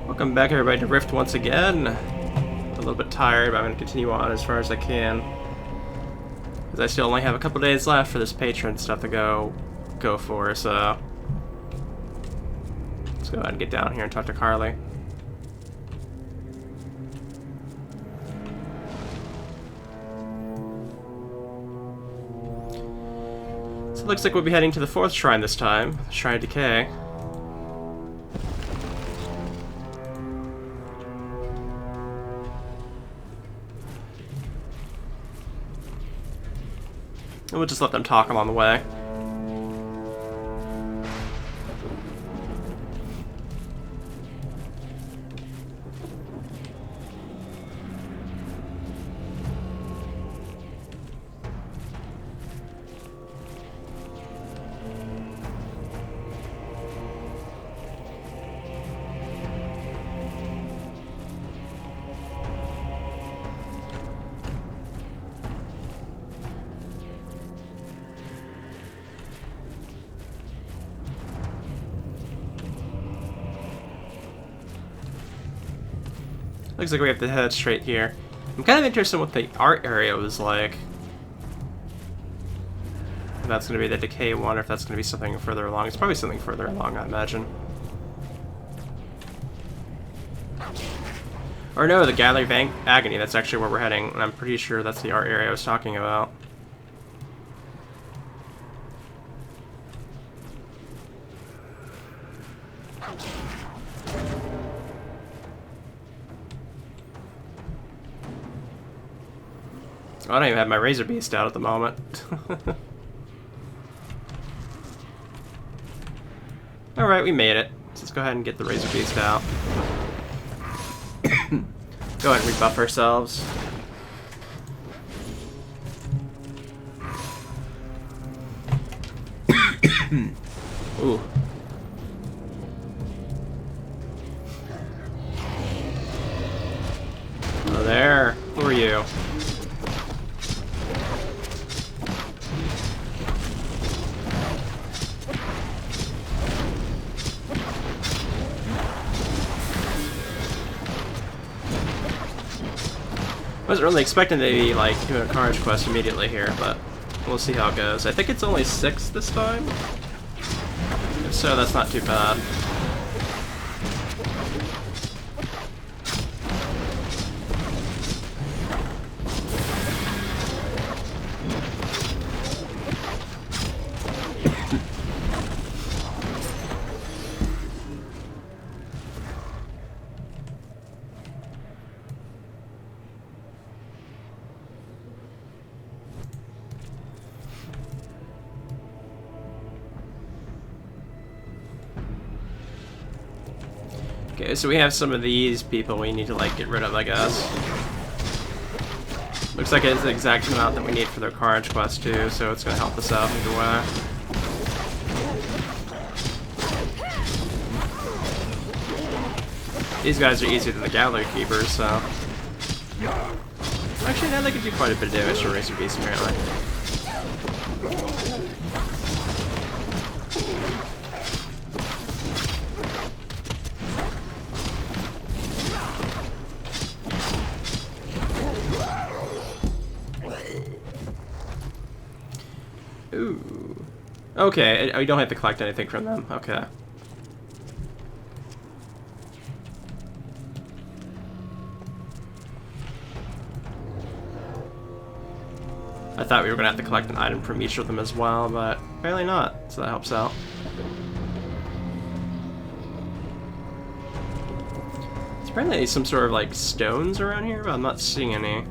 Welcome back, everybody, to Rift once again. A little bit tired, but I'm going to continue on as far as I can, because I still only have a couple days left for this patron stuff to go for. So let's go ahead and get down here and talk to Carly. So it looks like we'll be heading to the 4th shrine this time, Shrine of Decay. And we'll just let them talk along the way. Looks like we have to head straight here. I'm kind of interested in what the art area was like. If that's going to be the Decay one, or if that's going to be something further along. It's probably something further along, I imagine. Or no, the Gallery of Agony, that's actually where we're heading, and I'm pretty sure that's the art area I was talking about. I don't even have my Razor Beast out at the moment. Alright, we made it. Let's go ahead and get the Razor Beast out. Go ahead and rebuff ourselves. Ooh. Hello there. Who are you? I wasn't really expecting to be, like, doing a Carnage quest immediately here, but we'll see how it goes. I think it's only 6 this time. If so, that's not too bad. Okay, so we have some of these people we need to, like, get rid of, I guess. Looks like it's the exact amount that we need for their Carnage quest, too, so it's gonna help us out either way. These guys are easier than the Gallery Keepers, so... Actually, now they can do quite a bit of damage to Razor Beast, apparently. Ooh. Okay, I don't have to collect anything from them. Okay. I thought we were gonna have to collect an item from each of them as well, but apparently not, so that helps out. There's apparently some sort of, like, stones around here, but I'm not seeing any.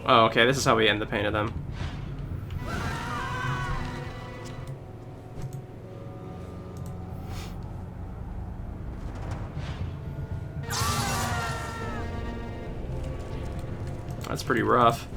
Oh, okay, this is how we end the pain of them. That's pretty rough.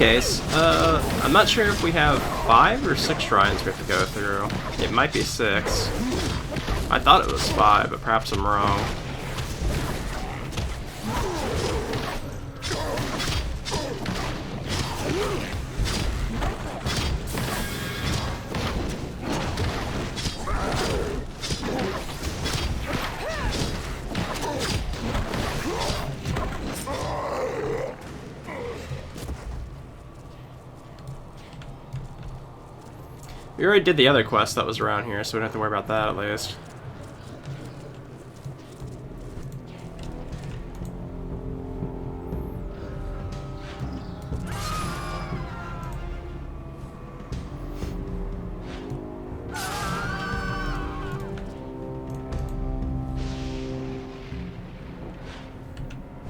case, I'm not sure if we have 5 or 6 shrines we have to go through. It might be 6. I thought it was 5, but perhaps I'm wrong. We already did the other quest that was around here, so we don't have to worry about that at least.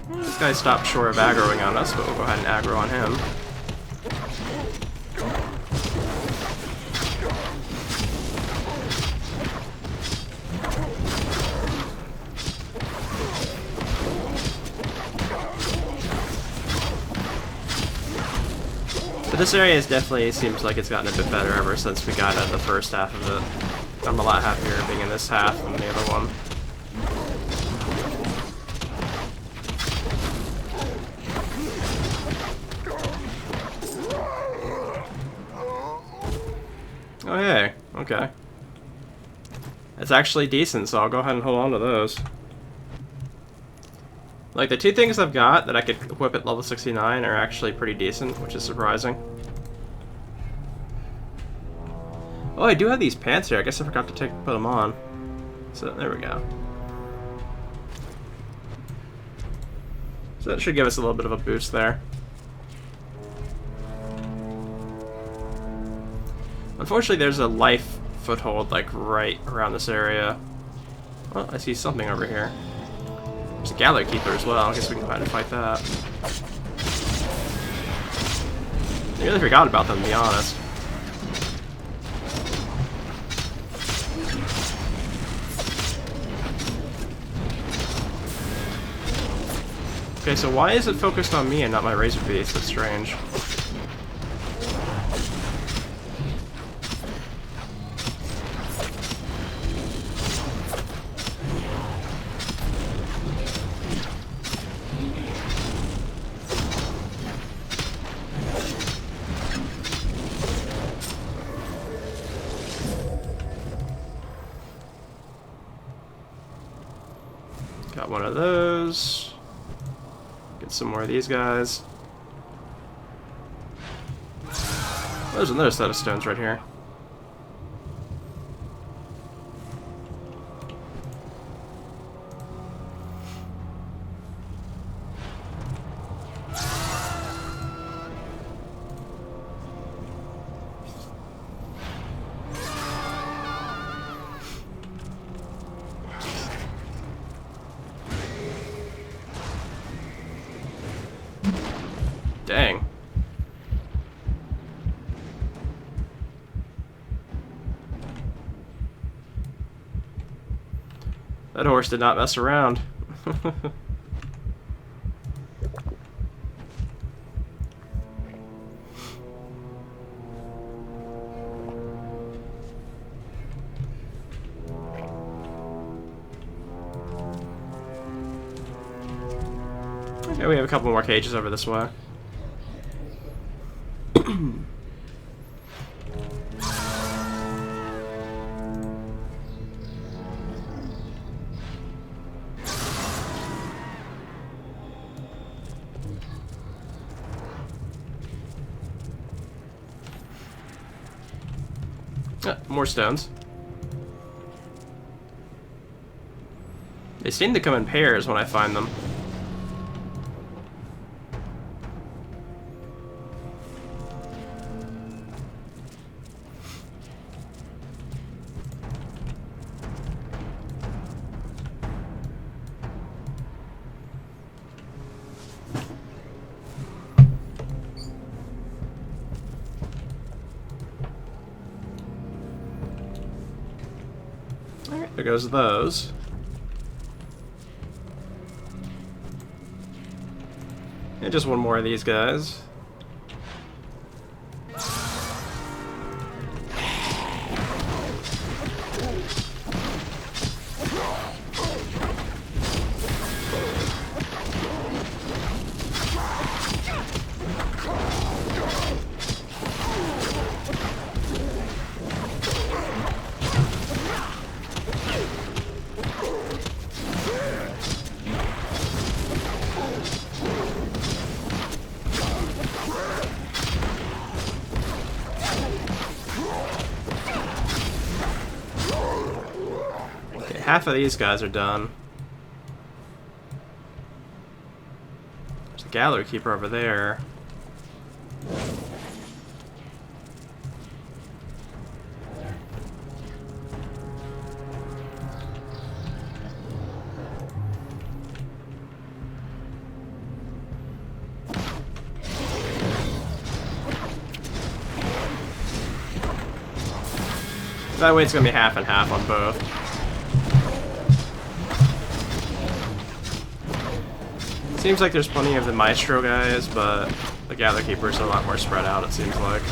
This guy stopped short of aggroing on us, but we'll go ahead and aggro on him. This area definitely seems like it's gotten a bit better ever since we got out of the first half of it. I'm a lot happier being in this half than the other one. Oh hey, okay. It's actually decent, so I'll go ahead and hold on to those. Like, the 2 things I've got that I could equip at level 69 are actually pretty decent, which is surprising. Oh, I do have these pants here. I guess I forgot to put them on. So, there we go. So that should give us a little bit of a boost there. Unfortunately, there's a life foothold, like, right around this area. Well, I see something over here. There's a Gallows Keeper as well. I guess we can go ahead and fight that. I really forgot about them, to be honest. Okay, so why is it focused on me and not my Razor Beast? That's strange. Got one of those. Get some more of these guys. There's another set of stones right here. Dang. That horse did not mess around. Okay, we have a couple more cages over this way. More stones. They seem to come in pairs when I find them. Alright, there goes those. And just one more of these guys. half of these guys are done. There's a gallery keeper over there. That way it's gonna be half and half on both. Seems like there's plenty of the Maestro guys, but the Gather Keepers are a lot more spread out, it seems like.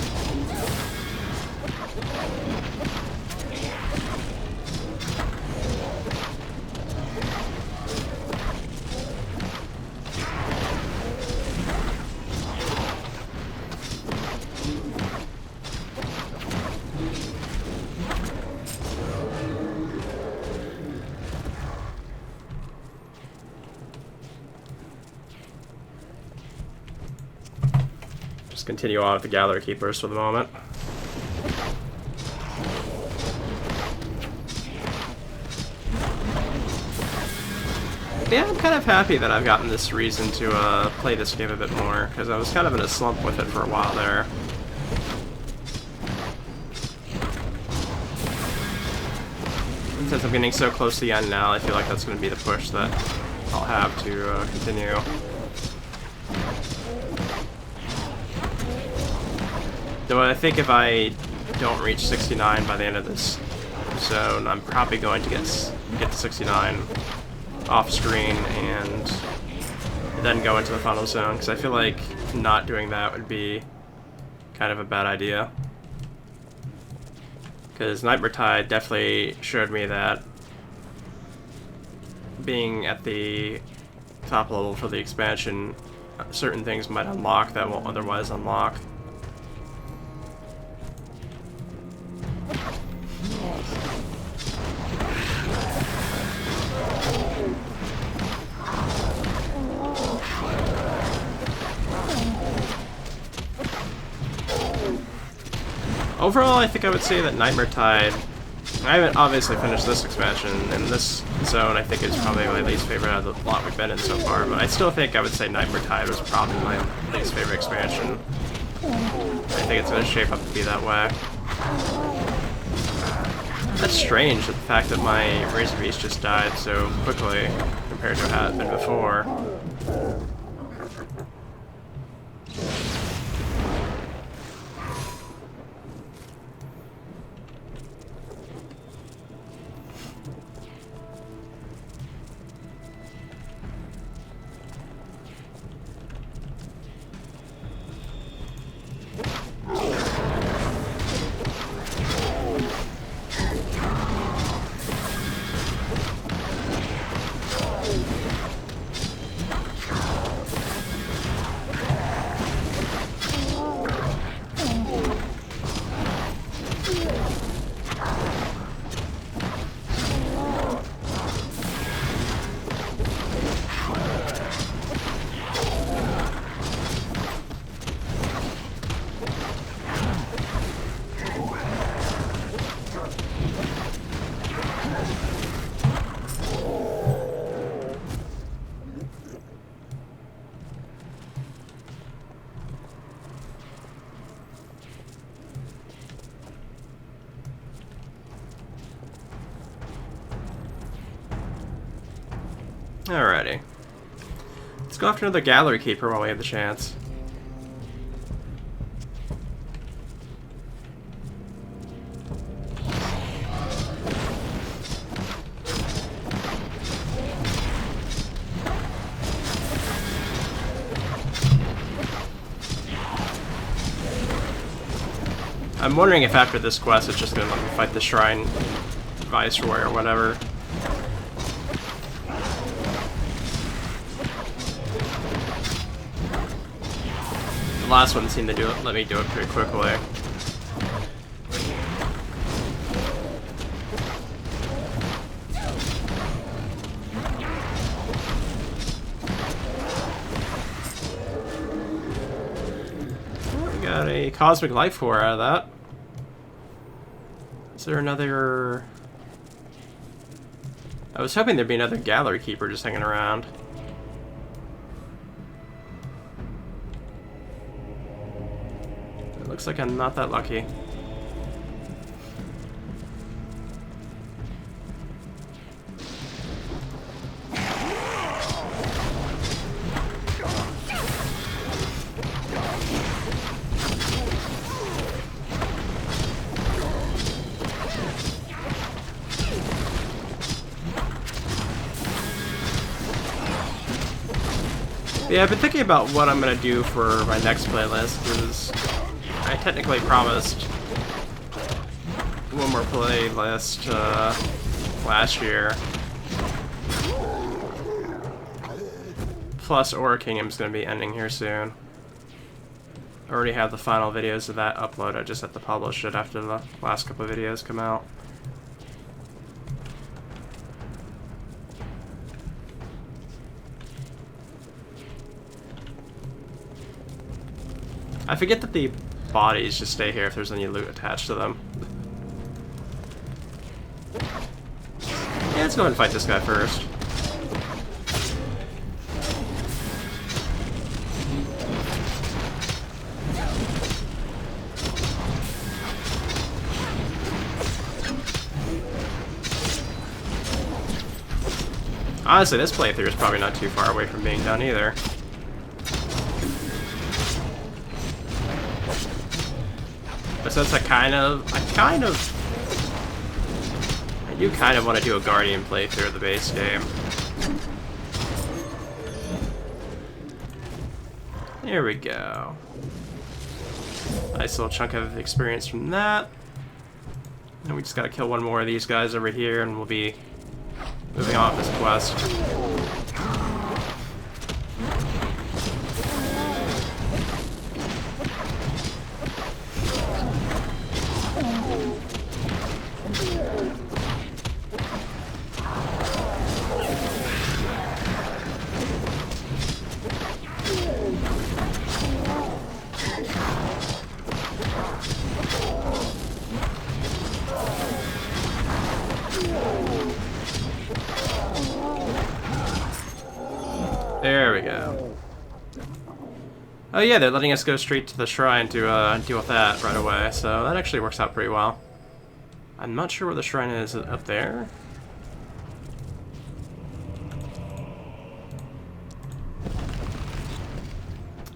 Continue on with the Gallery Keepers for the moment. Yeah, I'm kind of happy that I've gotten this reason to play this game a bit more, because I was kind of in a slump with it for a while there. And since I'm getting so close to the end now, I feel like that's going to be the push that I'll have to continue. Though I think if I don't reach 69 by the end of this zone, I'm probably going to get to 69 off screen and then go into the final zone, because I feel like not doing that would be kind of a bad idea. Because Nightmare Tide definitely showed me that being at the top level for the expansion, certain things might unlock that won't otherwise unlock. Overall, I think I would say that Nightmare Tide, I haven't obviously finished this expansion, and this zone I think is probably my least favorite out of the lot we've been in so far, but I still think I would say Nightmare Tide was probably my least favorite expansion. I think it's going to shape up to be that way. That's strange, the fact that my Razor Beast just died so quickly compared to how it had been before. Alrighty. Let's go after another Gallery Keeper while we have the chance. I'm wondering if after this quest it's just gonna let me fight the Shrine Viceroy or whatever. The last one seemed to let me do it pretty quickly. We got a Cosmic Life Core out of that. Is there another... I was hoping there'd be another gallery keeper just hanging around. It looks like I'm not that lucky. Yeah, I've been thinking about what I'm gonna do for my next playlist, because I technically promised one more playlist last year. Plus, Aura Kingdom's gonna be ending here soon. I already have the final videos of that uploaded. I just have to publish it after the last couple of videos come out. I forget that the bodies just stay here if there's any loot attached to them. Yeah, let's go ahead and fight this guy first. Honestly, this playthrough is probably not too far away from being done either. But since I do kind of want to do a Guardian playthrough of the base game. There we go. Nice little chunk of experience from that. And we just gotta kill one more of these guys over here and we'll be moving off this quest. There we go. Oh yeah, they're letting us go straight to the shrine to deal with that right away, so that actually works out pretty well. I'm not sure where the shrine is. Up there?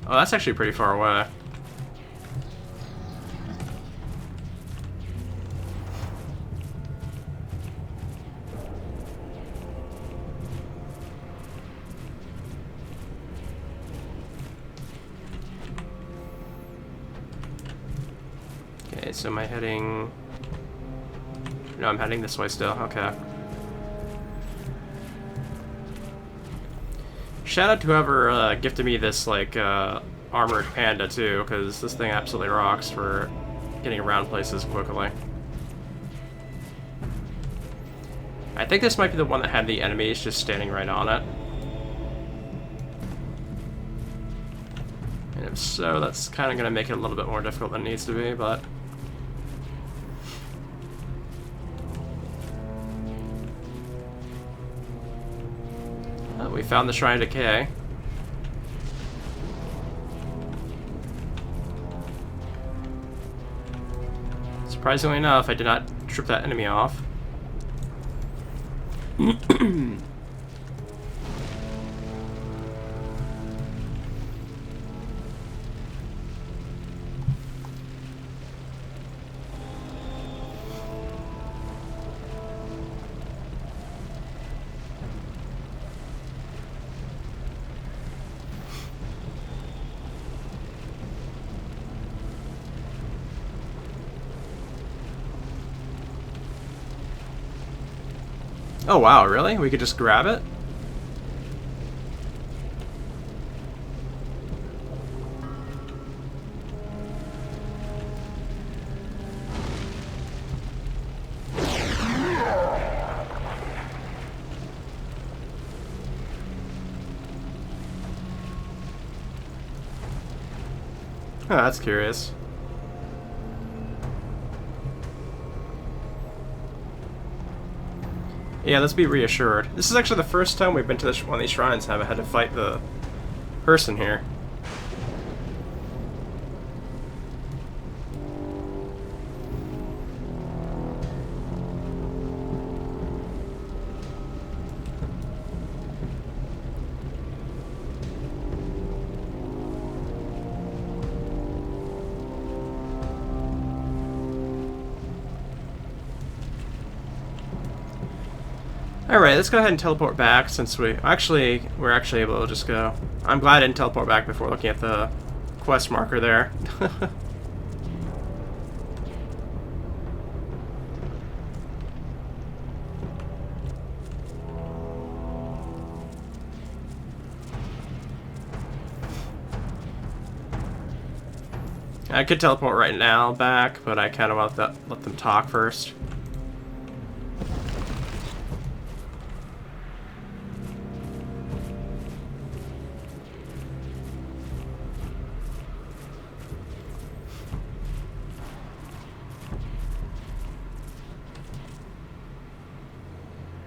Oh, that's actually pretty far away. Okay, so am I heading... No, I'm heading this way still. Okay. Shout out to whoever gifted me this, like, armored panda, too, because this thing absolutely rocks for getting around places quickly. I think this might be the one that had the enemies just standing right on it. And if so, that's kind of going to make it a little bit more difficult than it needs to be, but... we found the Shrine of Decay. Surprisingly enough, I did not trip that enemy off. Oh wow, really? We could just grab it? Oh, that's curious. Yeah, let's be reassured. This is actually the first time we've been to this one of these shrines and haven't had to fight the person here. Alright, let's go ahead and teleport back since we're actually able to just go. I'm glad I didn't teleport back before looking at the quest marker there. I could teleport right now back, but I kind of want to let them talk first.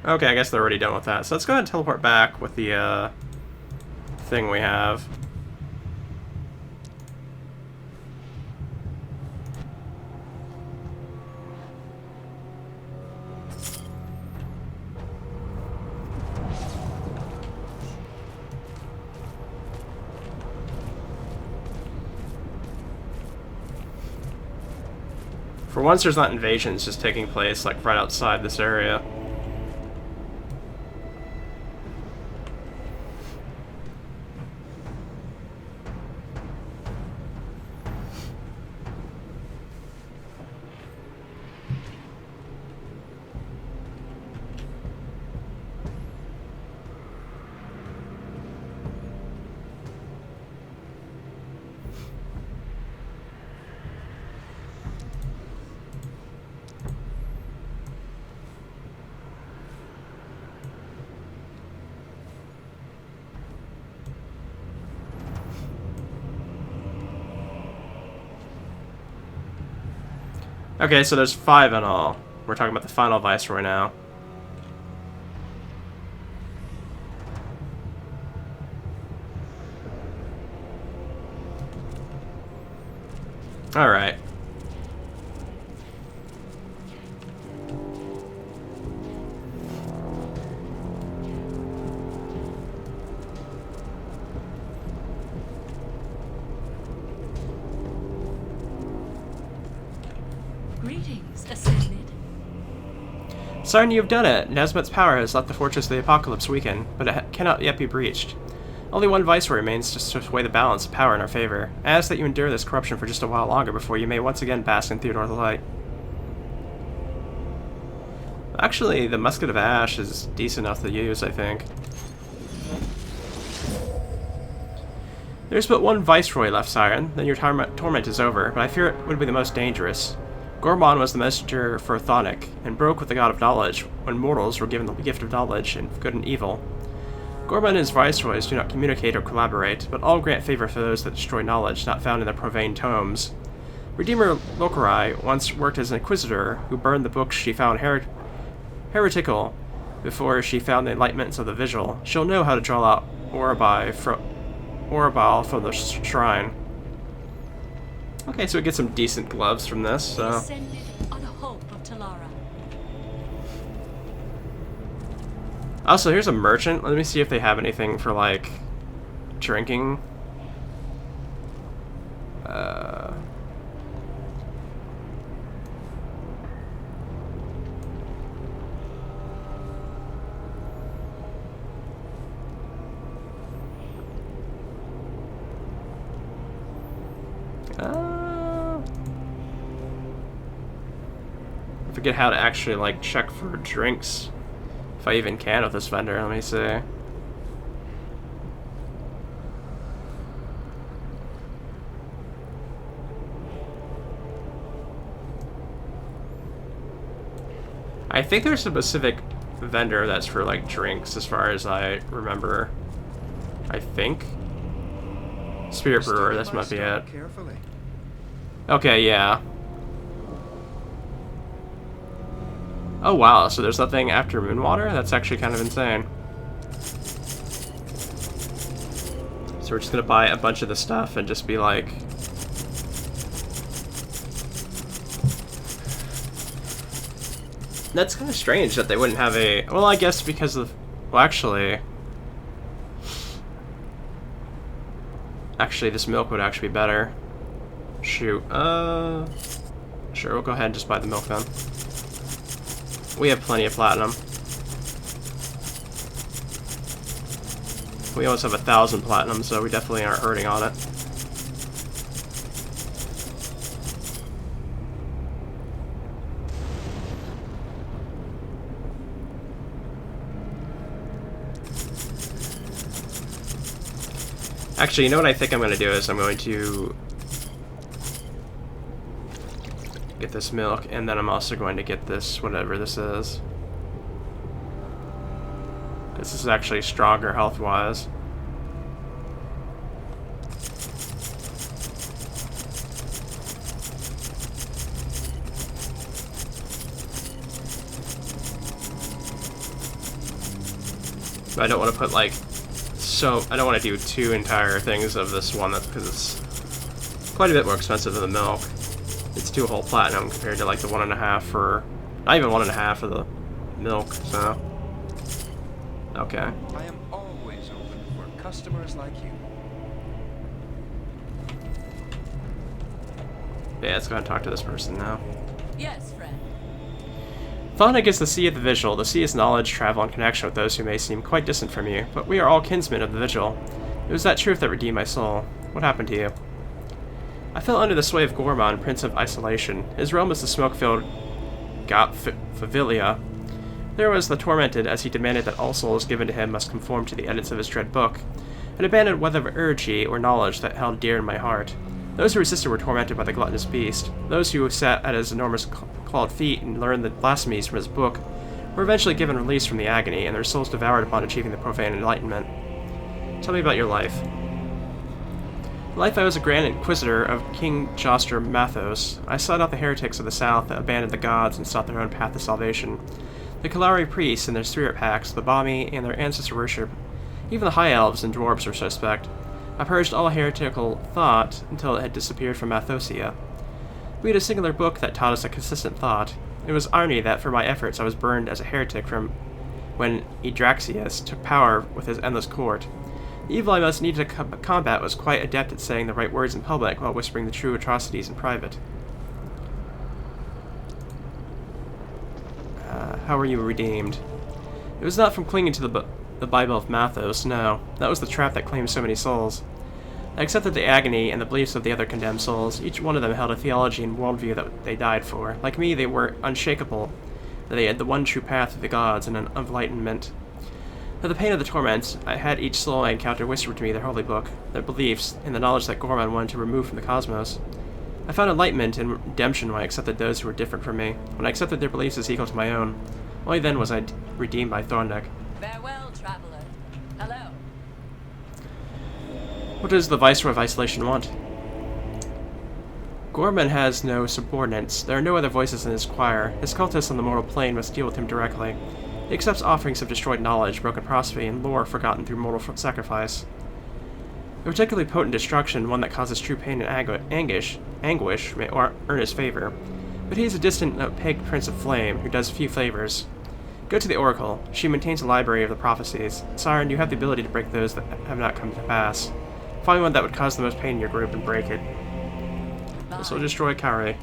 Okay, I guess they're already done with that. So let's go ahead and teleport back with the thing we have. For once, there's not invasions just taking place like right outside this area. Okay, so there's 5 in all. We're talking about the final Viceroy now. Alright. Greetings, Ascended. Siren, you have done it! Nesmet's power has left the Fortress of the Apocalypse weakened, but it cannot yet be breached. Only one Viceroy remains to sway the balance of power in our favor. I ask that you endure this corruption for just a while longer before you may once again bask in Theodore the Light. Actually, the Musket of Ash is decent enough to use, I think. There's but one Viceroy left, Siren, then your torment is over, but I fear it would be the most dangerous. Gormon was the messenger for Thonic, and broke with the god of knowledge when mortals were given the gift of knowledge and good and evil. Gormon and his viceroys do not communicate or collaborate, but all grant favor for those that destroy knowledge not found in the profane tomes. Redeemer Lokarai once worked as an inquisitor who burned the books she found heretical before she found the enlightenments of the Vigil. She'll know how to draw out Orabal from the shrine. Okay, so we get some decent gloves from this, so... Ascended are the hope of Talara. Also, here's a merchant. Let me see if they have anything for, like, drinking. I forget how to actually, like, check for drinks. If I even can with this vendor, let me see. I think there's a specific vendor that's for, like, drinks, as far as I remember. I think. Spirit Brewer, this might be it. Okay, yeah. Oh wow, so there's nothing after moon water? That's actually kind of insane. So we're just gonna buy a bunch of the stuff and just be like... That's kind of strange that they wouldn't have a... Well, I guess because of... Well, actually... Actually, this milk would actually be better. Shoot. Sure, we'll go ahead and just buy the milk then. We have plenty of platinum. We almost have 1,000 platinum, so we definitely aren't hurting on it. Actually, you know what I think I'm going to do is I'm going to get this milk, and then I'm also going to get this, whatever this is. This is actually stronger health-wise. But I don't want to put like... So, I don't want to do 2 entire things of this one, because it's quite a bit more expensive than the milk. It's 2 whole platinum compared to like the 1.5 for... Not even 1.5 for the milk, so... Okay. I am always open for customers like you. Yeah, let's go ahead and talk to this person now. Yes, friend. Thonic is the sea of the Vigil. The sea is knowledge, travel, and connection with those who may seem quite distant from you, but we are all kinsmen of the Vigil. It was that truth that redeemed my soul. What happened to you? I fell under the sway of Gorman, Prince of Isolation. His realm was the smoke-filled Favilia. There was the Tormented, as he demanded that all souls given to him must conform to the edits of his dread book, and abandoned whether urgy or knowledge that held dear in my heart. Those who resisted were tormented by the gluttonous beast. Those who sat at his enormous clawed feet and learned the blasphemies from his book were eventually given release from the agony, and their souls devoured upon achieving the profane enlightenment. Tell me about your life. In life, I was a Grand Inquisitor of King Joster Mathos. I sought out the heretics of the south that abandoned the gods and sought their own path to salvation. The Kalari priests and their spirit packs, the Bami and their ancestor worship. Even the high elves and dwarves were suspect. I purged all heretical thought until it had disappeared from Mathosia. We had a singular book that taught us a consistent thought. It was irony that for my efforts I was burned as a heretic from when Yggdrasius took power with his endless court. The evil I must need to combat was quite adept at saying the right words in public while whispering the true atrocities in private. How were you redeemed? It was not from clinging to the Bible of Mathos, no. That was the trap that claimed so many souls. I accepted the agony and the beliefs of the other condemned souls. Each one of them held a theology and worldview that they died for. Like me, they were unshakable. They had the one true path of the gods and an enlightenment. Through the pain of the torments, I had each soul I encountered whisper to me their holy book, their beliefs, and the knowledge that Gorman wanted to remove from the cosmos. I found enlightenment and redemption when I accepted those who were different from me, when I accepted their beliefs as equal to my own. Only then was I redeemed by Thorndyke. Farewell, traveler. Hello. What does the Viceroy of Isolation want? Gorman has no subordinates. There are no other voices in his choir. His cultists on the mortal plane must deal with him directly. He accepts offerings of destroyed knowledge, broken prosperity, and lore forgotten through mortal sacrifice. A particularly potent destruction, one that causes true pain and anguish, may earn his favor. But he is a distant, opaque prince of flame who does few favors. Go to the Oracle. She maintains a library of the prophecies. Siren, you have the ability to break those that have not come to pass. Find one that would cause the most pain in your group and break it. This will destroy Kare.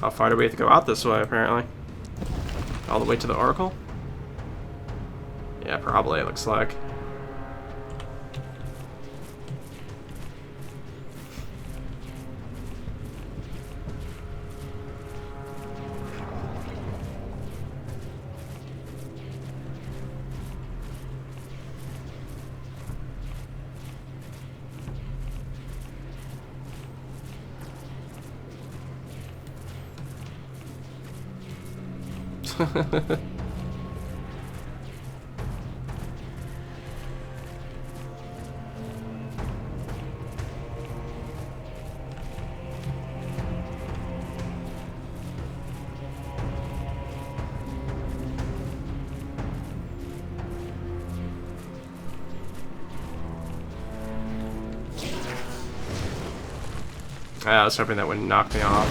How far do we have to go out this way, apparently? All the way to the Oracle? Yeah, probably, it looks like. I was hoping that wouldn't knock me off.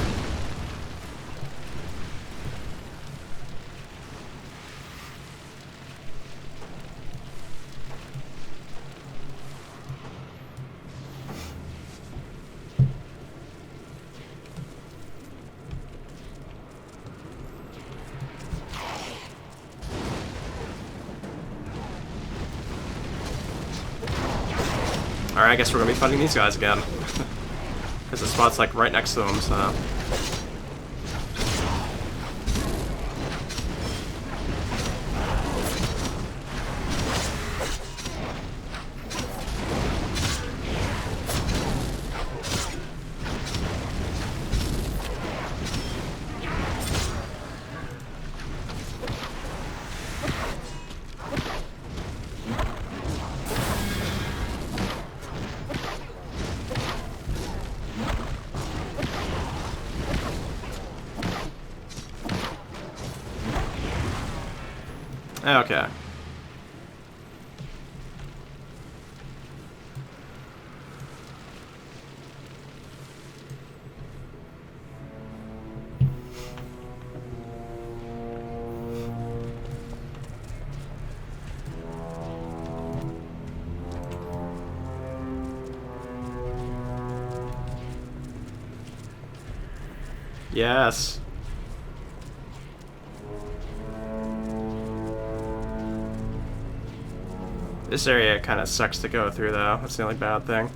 Alright, I guess we're gonna be fighting these guys again. Because the spot's like right next to them, so. Okay. Yes. This area kind of sucks to go through, though. That's the only bad thing.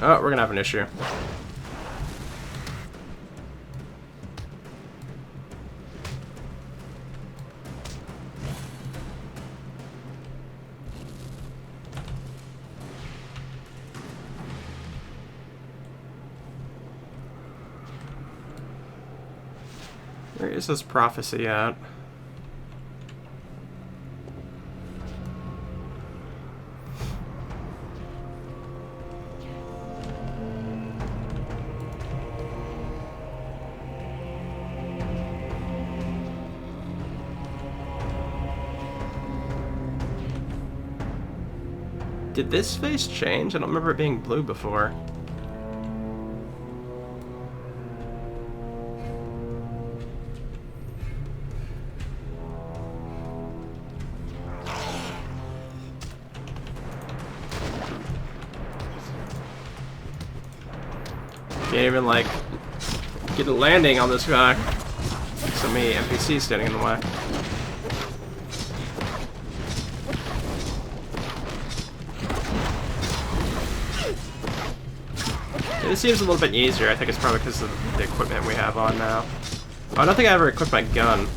Oh, we're gonna have an issue. Where is this prophecy at? Did this face change? I don't remember it being blue before. Can't even, like, get a landing on this guy. So many NPCs standing in the way. It seems a little bit easier. I think it's probably because of the equipment we have on now. Oh, I don't think I ever equipped my gun.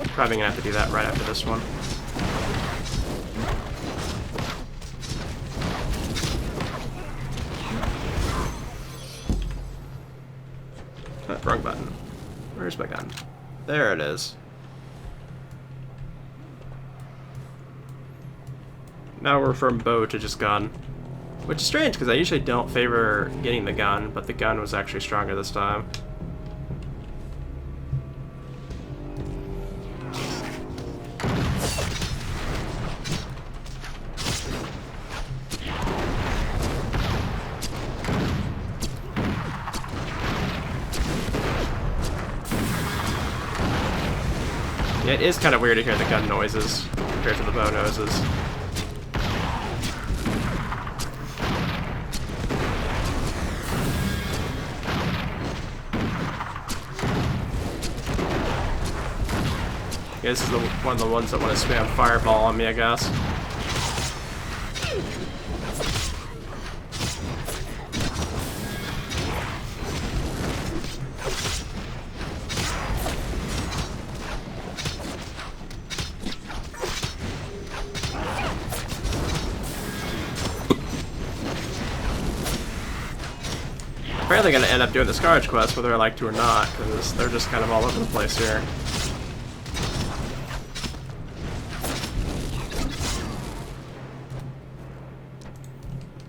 Probably gonna have to do that right after this one. Oh, wrong button. Where's my gun? There it is. Now we're from bow to just gun. Which is strange, because I usually don't favor getting the gun, but the gun was actually stronger this time. Yeah, it is kind of weird to hear the gun noises compared to the bow noises. This is one of the ones that want to spam fireball on me, I guess. probably gonna end up doing the Scourge quest whether I like to or not, because they're just kind of all over the place here.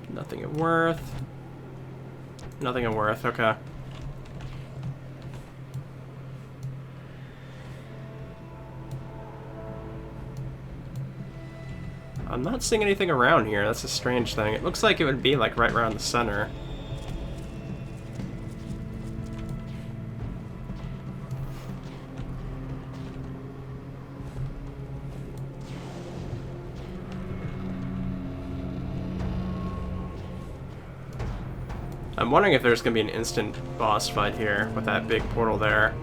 Nothing of worth. Nothing of worth, okay. I'm not seeing anything around here, that's a strange thing. It looks like it would be like right around the center. I'm wondering if there's going to be an instant boss fight here with that big portal there.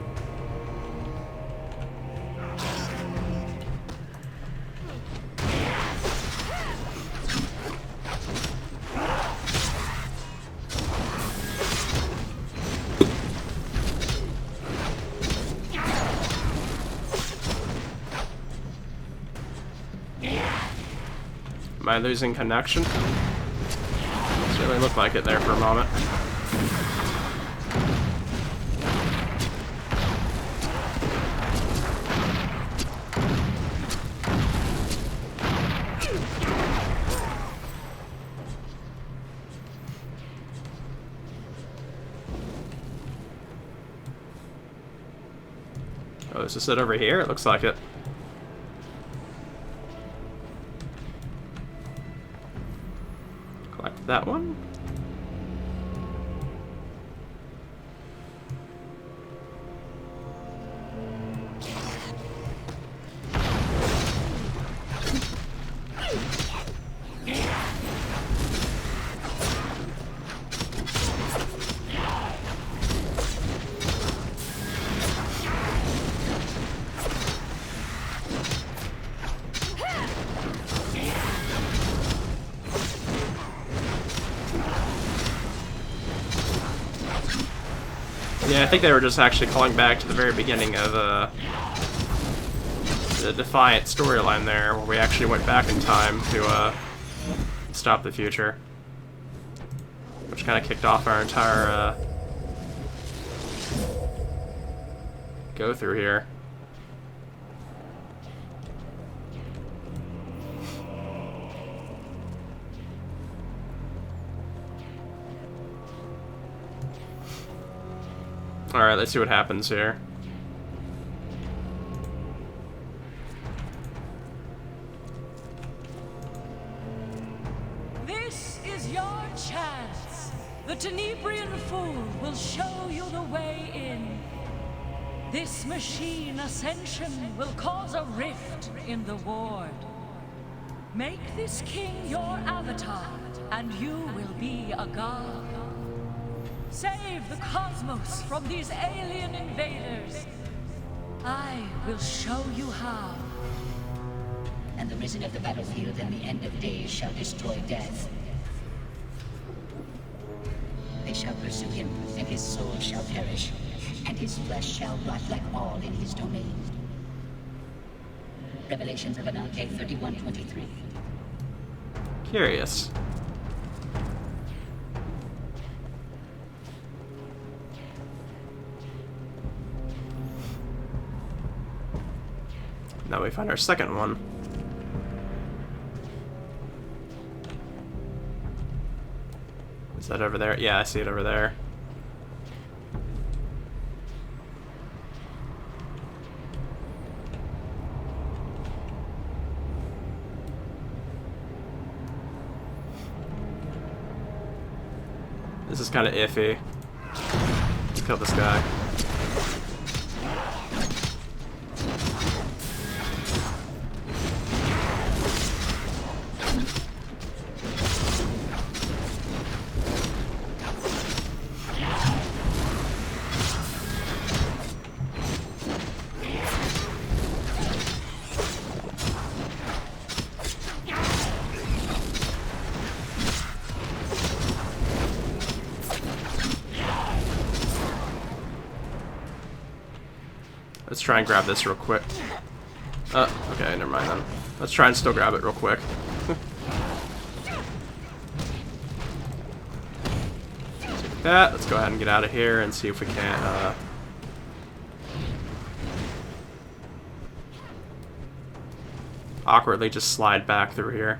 Am I losing connection? Certainly looked like it there for a moment. Oh, is this it over here? It looks like it. Collect that one. Yeah, I think they were just actually calling back to the very beginning of the Defiant storyline there, where we actually went back in time to stop the future, which kind of kicked off our entire go through here. Alright, let's see what happens here. This is your chance. The Tenebrian Fool will show you the way in. This machine ascension will cause a rift in the ward. Make this king your avatar, and you will be a god. Save the cosmos from these alien invaders. I will show you how. And the risen of the battlefield and the end of days shall destroy death. They shall pursue him, and his soul shall perish, and his flesh shall rot like all in his domain. Revelations of Ananke 31:23. Curious. Now we find our second one. Is that over there? Yeah, I see it over there. This is kind of iffy. Let's kill this guy. Let's try and grab this real quick. Okay, never mind then. Let's try and still grab it real quick. that. Let's go ahead and get out of here and see if we can awkwardly just slide back through here.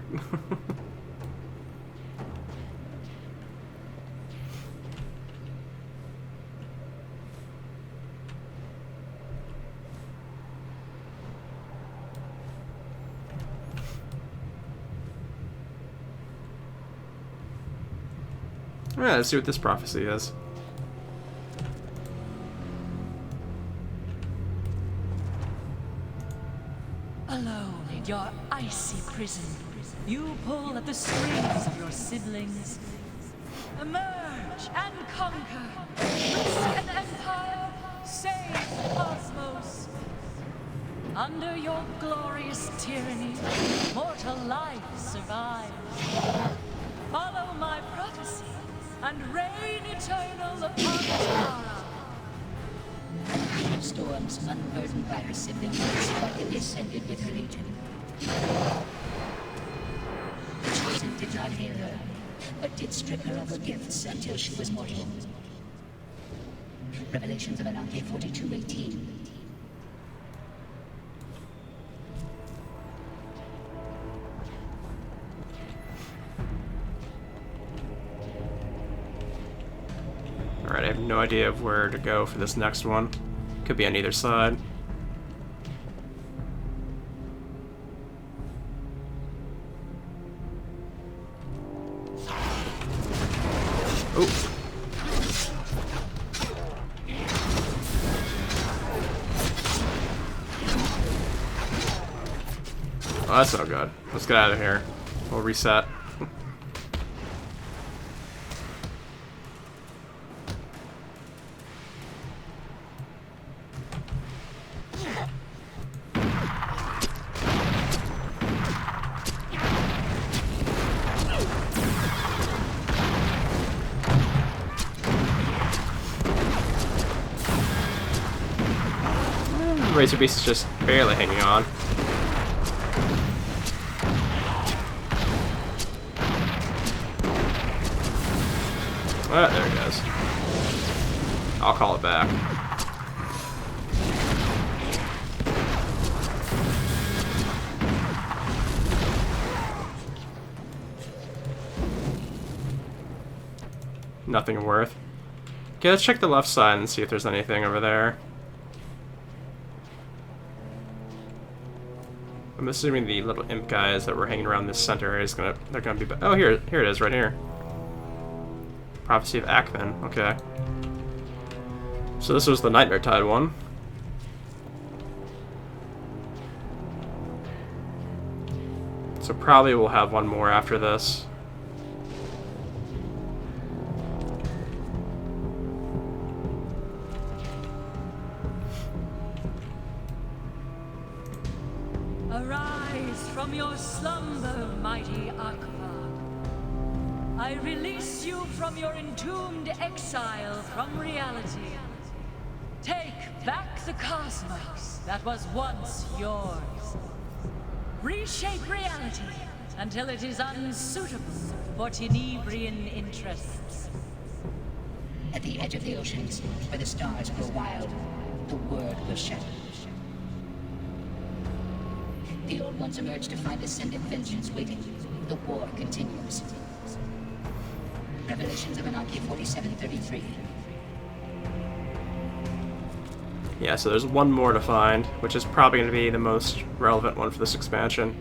Yeah, let's see what this prophecy is. Alone in your icy prison, you pull at the strings of your siblings. Emerge and conquer. Risk an empire. Save the cosmos. Under your glorious tyranny, mortal life survives. Follow my prophecy and reign eternal upon Tara. Storms, unburdened by her siblings, quietly ascended with her legion. The chosen did not hear her, but did strip her of her gifts until she was mortal. Revelations of Ananke 42:18. Alright, I have no idea of where to go for this next one. Could be on either side. Oh. Oh, that's no good. Let's get out of here. We'll reset. Razor Beast is just barely hanging on. Ah, there it goes. I'll call it back. Nothing worth. Okay, let's check the left side and see if there's anything over there. I'm assuming the little imp guys that were hanging around this center is they're gonna be. Oh, here it is, right here. Prophecy of Akman. Okay. So this was the Nightmare Tide one. So probably we'll have one more after this. Arise from your slumber, mighty Akbar. I release you from your entombed exile from reality. Take back the cosmos that was once yours. Reshape reality until it is unsuitable for Tenebrian interests. At the edge of the oceans, where the stars grow wild, the word will shatter. The old ones emerge to find ascendant vengeance waiting. The war continues. Revelations of Ananke 47:33. Yeah, so there's one more to find, which is probably going to be the most relevant one for this expansion.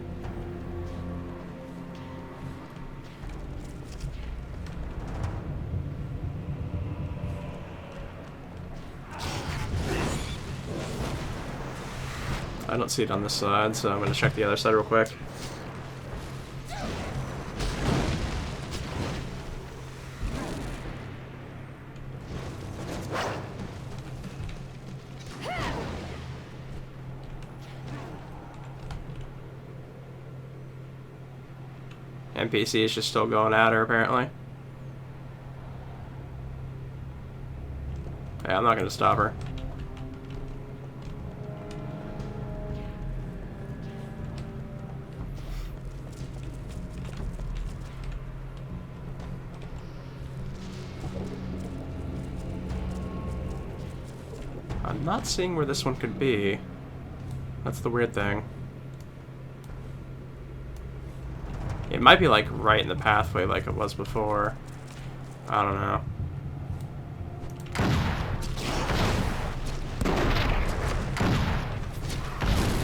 I don't see it on this side, so I'm going to check the other side real quick. NPC is just still going at her, apparently. Yeah, I'm not going to stop her. I'm not seeing where this one could be. That's the weird thing. It might be like right in the pathway like it was before. I don't know.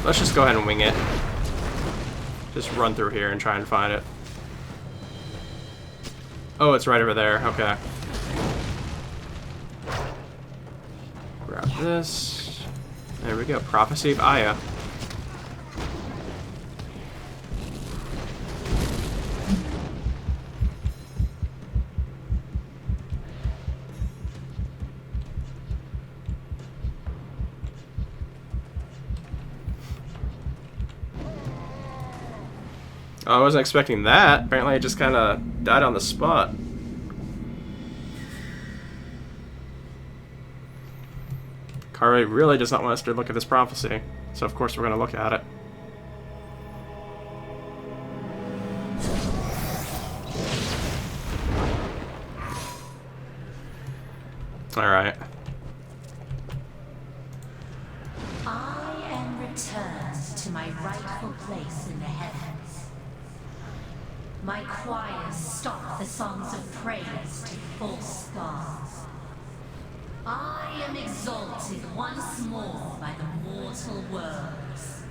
Let's just go ahead and wing it. Just run through here and try and find it. Oh, it's right over there. Okay. Grab this. There we go. Prophecy of Aya. Oh, I wasn't expecting that. Apparently I just kind of died on the spot. Carly really does not want us to look at this prophecy, so of course we're going to look at it. Alright. I am returned to my rightful place in the heavens. My choirs stop the songs of praise to false gods. I am exalted once more by the mortal worlds.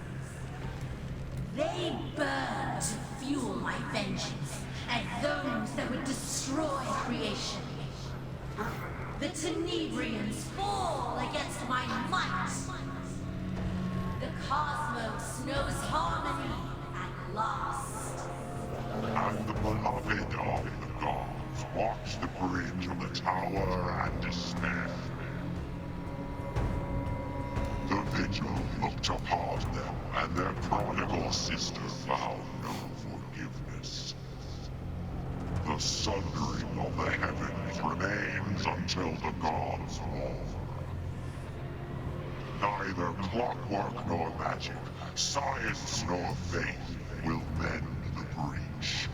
They burn to fuel my vengeance at those that would destroy creation. The Tenebrians fall against my might. The cosmos knows harmony at last. And the beloved of the gods watch the bridge of the tower and despair. The vigil looked upon them, and their prodigal sister found no forgiveness. The sundering of the heavens remains until the gods mourn. Neither clockwork nor magic, science nor faith will mend the breach.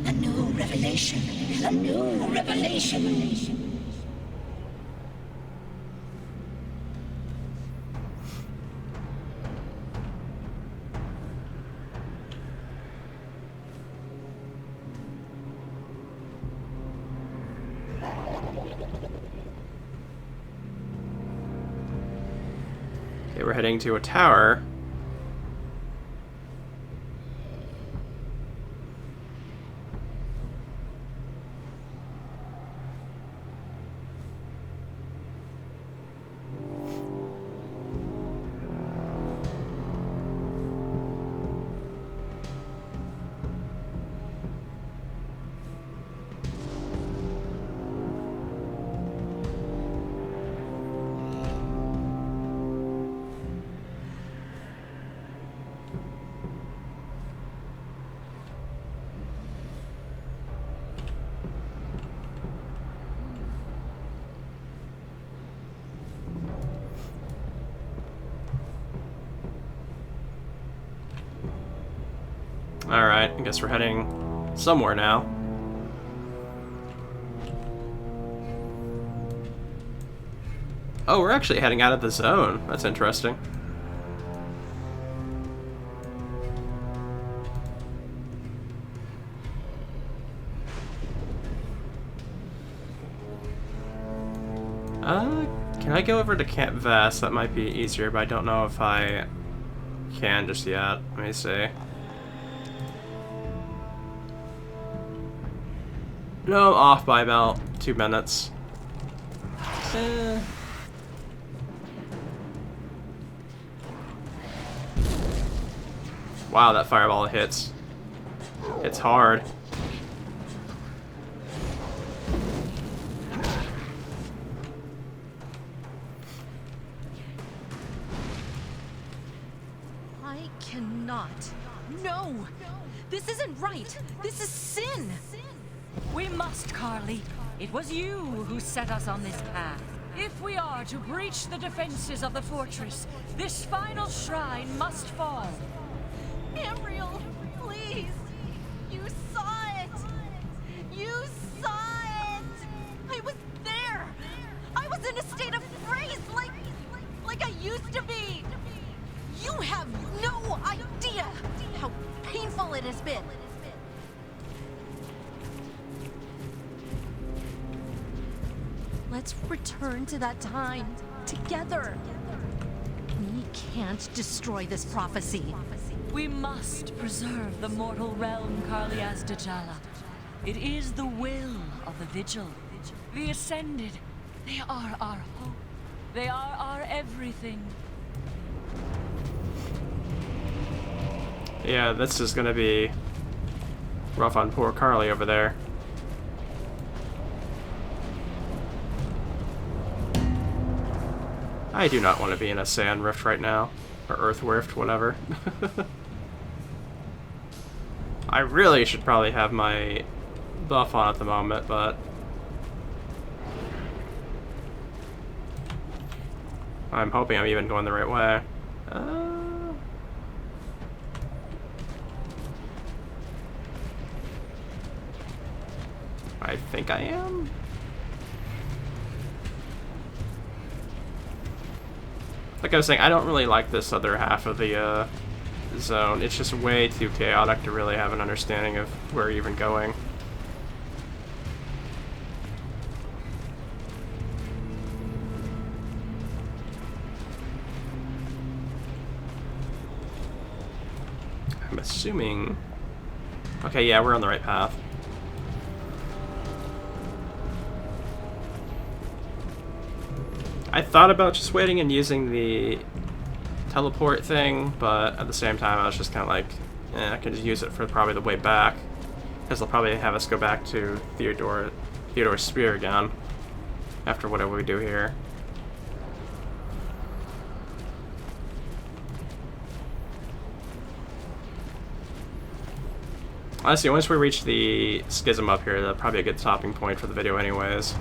A new revelation. A new revelation. Okay, we're heading to a tower. Alright, I guess we're heading somewhere now. Oh, we're actually heading out of the zone. That's interesting. Can I go over to Camp Vest? That might be easier, but I don't know if I can just yet. Let me see. No, I'm off by about 2 minutes. Wow, that fireball hits. It's hard. I cannot. No! This isn't right! This is sin! We must, Carly. It was you who set us on this path. If we are to breach the defenses of the fortress, this final shrine must fall. Ariel, please! You saw it! You saw it! I was there! I was in a state of it has been. Let's return to that time together. We can't destroy this prophecy. We must preserve the mortal realm, Carlias Dajala. It is the will of the Vigil. The Ascended. They are our hope. They are our everything. Yeah, this is gonna be rough on poor Carly over there. I do not want to be in a sand rift right now. Or earth rift, whatever. I really should probably have my buff on at the moment, but I'm hoping I'm even going the right way. I think I am. Like I was saying, I don't really like this other half of the zone. It's just way too chaotic to really have an understanding of where you're even going. I'm assuming... Okay, yeah, we're on the right path. I thought about just waiting and using the teleport thing, but at the same time I was just kind of like, I can just use it for probably the way back, because they'll probably have us go back to Theodore's Spear again, after whatever we do here. Honestly, once we reach the schism up here, that's probably a good stopping point for the video anyways.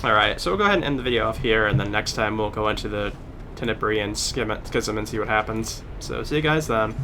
Alright, so we'll go ahead and end the video off here, and then next time we'll go into the Tenebrian Schism and see what happens. So see you guys then.